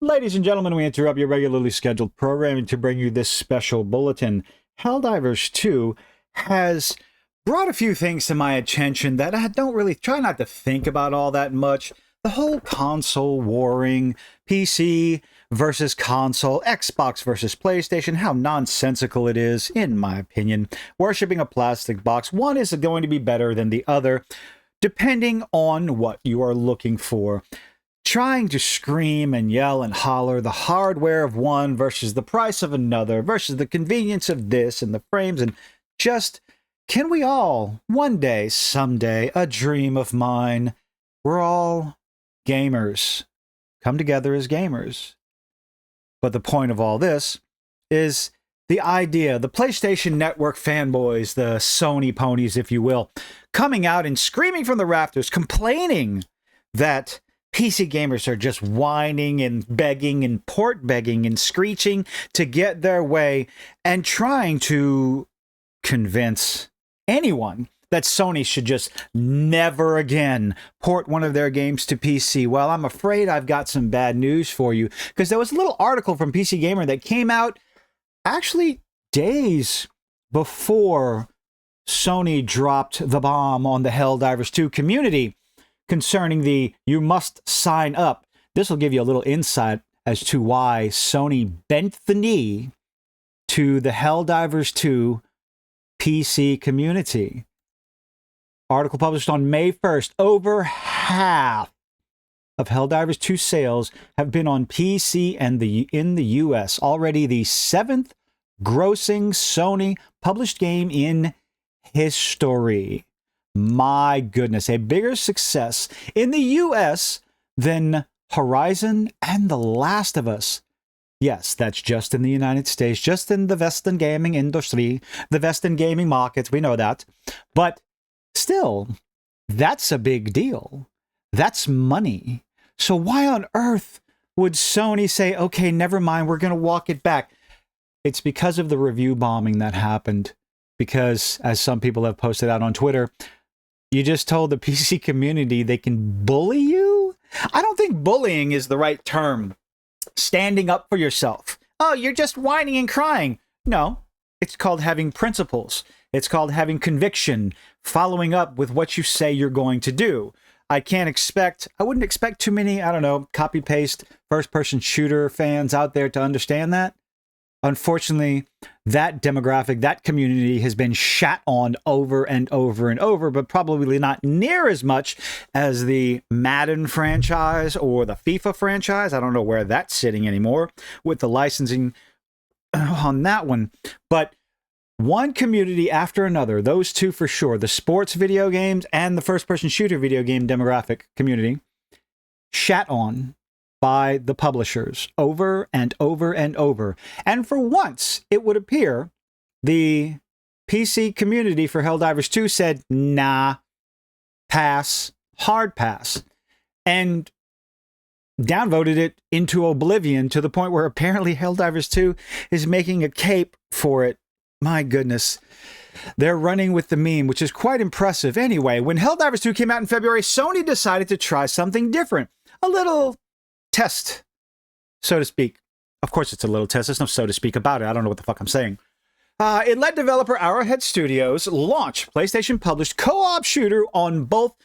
Ladies and gentlemen, we interrupt your regularly scheduled programming to bring you this special bulletin. Helldivers 2 has brought a few things to my attention that I don't really try not to think about all that much. The whole console warring, PC versus console, Xbox versus PlayStation, how nonsensical it is, in my opinion. Worshipping a plastic box, one is going to be better than the other, depending on what you are looking for. Trying to scream and yell and holler the hardware of one versus the price of another versus the convenience of this and the frames, and just, can we all, one day, someday, a dream of mine, we're all gamers, come together as gamers. But the point of all this is the idea, the PlayStation Network fanboys, the Sony ponies, if you will, coming out and screaming from the rafters, complaining that PC gamers are just whining and begging and port begging and screeching to get their way and trying to convince anyone that Sony should just never again port one of their games to PC. Well, I'm afraid I've got some bad news for you, because there was a little article from PC Gamer that came out actually days before Sony dropped the bomb on the Helldivers 2 community concerning the "you must sign up." This will give you a little insight as to why Sony bent the knee to the Helldivers 2 PC community. Article published on May 1st. Over half of Helldivers 2 sales have been on PC and in the US. Already the 7th grossing Sony published game in history. My goodness, a bigger success in the US than Horizon and The Last of Us. Yes, that's just in the United States, just in the Western gaming industry, the Western gaming markets, we know that. But still, that's a big deal. That's money. So why on earth would Sony say, okay, never mind, we're going to walk it back? It's because of the review bombing that happened. Because, as some people have posted out on Twitter, you just told the PC community they can bully you? I don't think bullying is the right term. Standing up for yourself. Oh, you're just whining and crying. No, it's called having principles. It's called having conviction, following up with what you say you're going to do. I wouldn't expect too many, I don't know, copy-paste, first-person shooter fans out there to understand that. Unfortunately, that demographic, that community has been shat on over and over and over, but probably not near as much as the Madden franchise or the FIFA franchise. I don't know where that's sitting anymore with the licensing on that one. But one community after another, those two for sure, the sports video games and the first-person shooter video game demographic community, shat on by the publishers over and over and over. And for once, it would appear the PC community for Helldivers 2 said, nah, pass, hard pass, and downvoted it into oblivion to the point where apparently Helldivers 2 is making a cape for it. My goodness. They're running with the meme, which is quite impressive. Anyway, when Helldivers 2 came out in February, Sony decided to try something different. A little test, so to speak. Of course it's a little test. There's no so to speak about it. I don't know what the fuck I'm saying. It let developer Arrowhead Studios launch PlayStation-published co-op shooter on both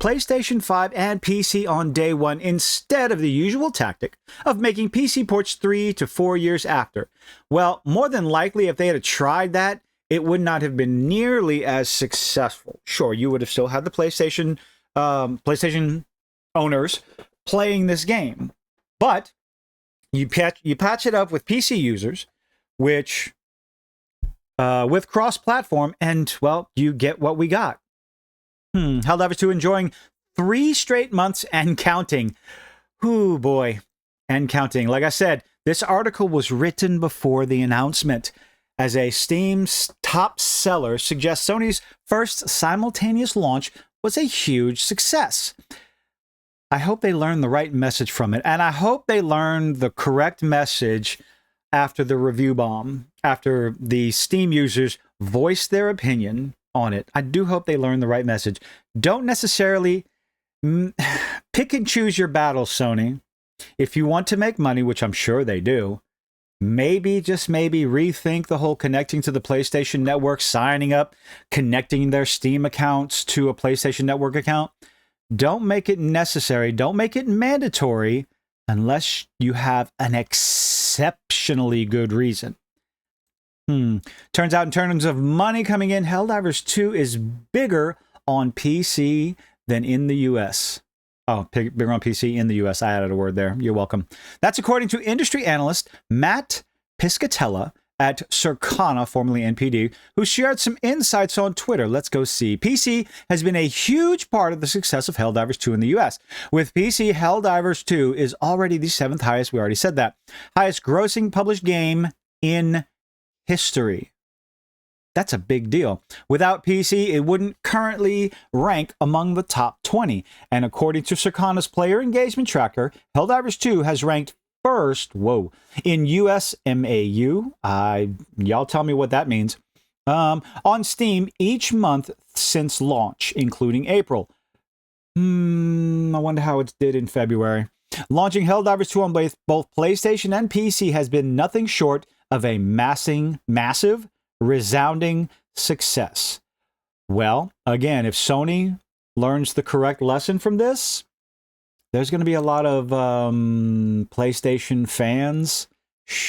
PlayStation 5 and PC on day one, instead of the usual tactic of making PC ports 3 to 4 years after. Well, more than likely, if they had tried that, it would not have been nearly as successful. Sure, you would have still had the PlayStation owners playing this game, but you patch it up with PC users, which with cross-platform, and well, you get what we got. Helldivers 2 enjoying 3 straight months and counting. Ooh boy, and counting. Like I said, this article was written before the announcement. As a Steam's top seller suggests, Sony's first simultaneous launch was a huge success. I hope they learned the right message from it, and I hope they learned the correct message after the review bomb, after the Steam users voiced their opinion on it. I do hope they learned the right message. Don't necessarily pick and choose your battles, Sony. if you want to make money, which I'm sure they do, maybe, just maybe, rethink the whole connecting to the PlayStation Network, signing up, connecting their Steam accounts to a PlayStation Network account. Don't make it necessary. Don't make it mandatory unless you have an exceptionally good reason. Turns out in terms of money coming in, Helldivers 2 is bigger on PC than in the US. Oh, bigger on PC in the US. I added a word there. You're welcome. That's according to industry analyst Matt Piscatella at Circana, formerly NPD, who shared some insights on Twitter. Let's go see. PC has been a huge part of the success of Helldivers 2 in the US. With PC, Helldivers 2 is already the 7th highest, we already said that, highest grossing published game in history. That's a big deal. Without PC, it wouldn't currently rank among the top 20. And according to Circana's player engagement tracker, Helldivers 2 has ranked first, in US MAU. Y'all tell me what that means. On Steam each month since launch, including April. I wonder how it did in February. Launching Helldivers 2 on both PlayStation and PC has been nothing short of a massive, resounding success. Well, again, if Sony learns the correct lesson from this, there's going to be a lot of PlayStation fans.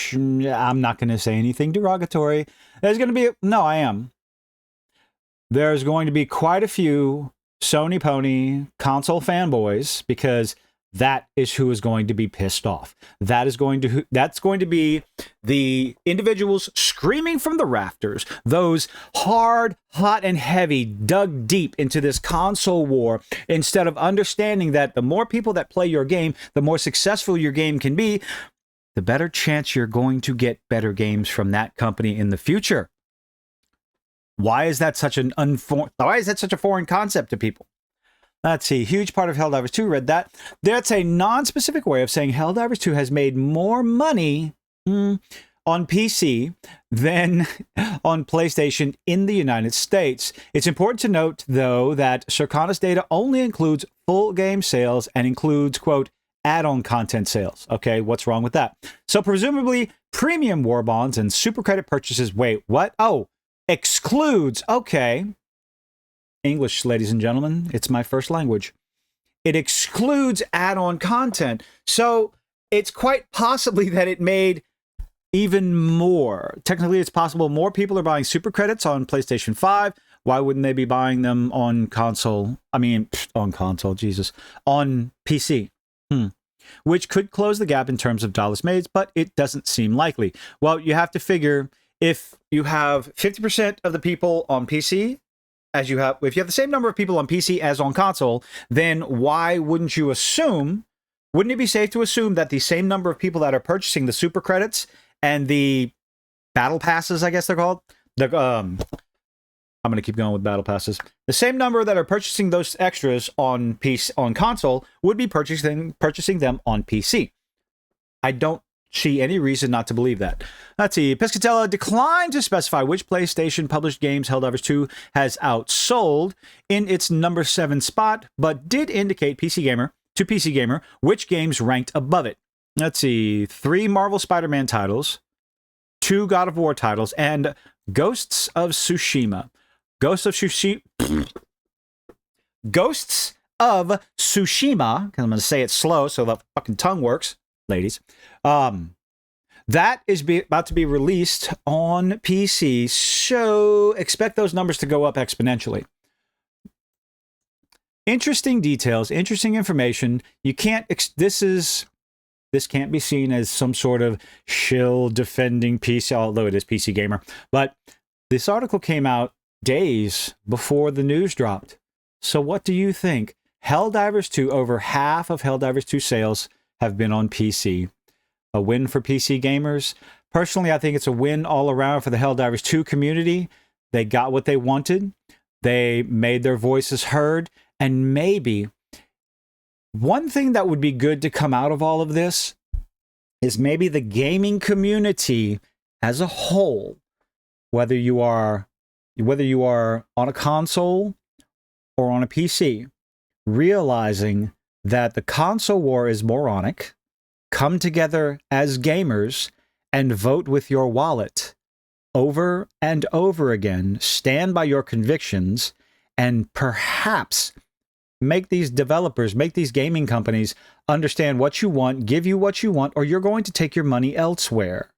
I'm not going to say anything derogatory. There's going to be... No, I am. There's going to be quite a few Sony Pony console fanboys, because that is who is going to be pissed off. That's going to be the individuals screaming from the rafters, those hard, hot, and heavy, dug deep into this console war, instead of understanding that the more people that play your game, the more successful your game can be, the better chance you're going to get better games from that company in the future. Why is that such a foreign concept to people? Let's see. Huge part of Helldivers 2. Read that. That's a non-specific way of saying Helldivers 2 has made more money on PC than on PlayStation in the United States. It's important to note, though, that Circana's data only includes full game sales and includes, quote, add-on content sales. Okay, what's wrong with that? So presumably premium war bonds and super credit purchases. Wait, what? Oh, excludes. Okay. English, ladies and gentlemen, it's my first language. It excludes add-on content. So it's quite possibly that it made even more. Technically, it's possible more people are buying super credits on PlayStation 5. Why wouldn't they be buying them on console? On console, Jesus. On PC. Which could close the gap in terms of dollars made, but it doesn't seem likely. Well, you have to figure, if you have 50% of the people on PC, if you have the same number of people on PC as on console, then why wouldn't you assume, wouldn't it be safe to assume that the same number of people that are purchasing the super credits and the battle passes, I guess they're called, I'm going to keep going with battle passes, the same number that are purchasing those extras on PC, on console, would be purchasing them on PC. I don't see any reason not to believe that. Let's see. Piscatella declined to specify which PlayStation published games Helldivers 2 has outsold in its number 7 spot, but did indicate PC Gamer which games ranked above it. Let's see. 3 Marvel Spider-Man titles, 2 God of War titles, and Ghosts of Tsushima. Ghosts of Tsushima, because I'm going to say it slow so the fucking tongue works, ladies. That is about to be released on PC, so expect those numbers to go up exponentially. Interesting details, interesting information. You can't, this can't be seen as some sort of shill defending PC, although it is PC Gamer. But this article came out days before the news dropped. So what do you think? Helldivers 2, over half of Helldivers 2 sales have been on PC. A win for PC gamers. Personally, I think it's a win all around for the Helldivers 2 community. They got what they wanted. They made their voices heard. And maybe one thing that would be good to come out of all of this is maybe the gaming community as a whole, whether you are on a console or on a PC, realizing that the console war is moronic, come together as gamers and vote with your wallet over and over again, stand by your convictions, and perhaps make these developers, make these gaming companies understand what you want, give you what you want, or you're going to take your money elsewhere.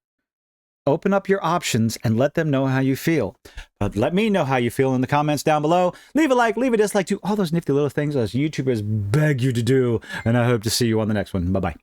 Open up your options and let them know how you feel. But let me know how you feel in the comments down below. Leave a like, leave a dislike, do all those nifty little things as YouTubers beg you to do. And I hope to see you on the next one. Bye-bye.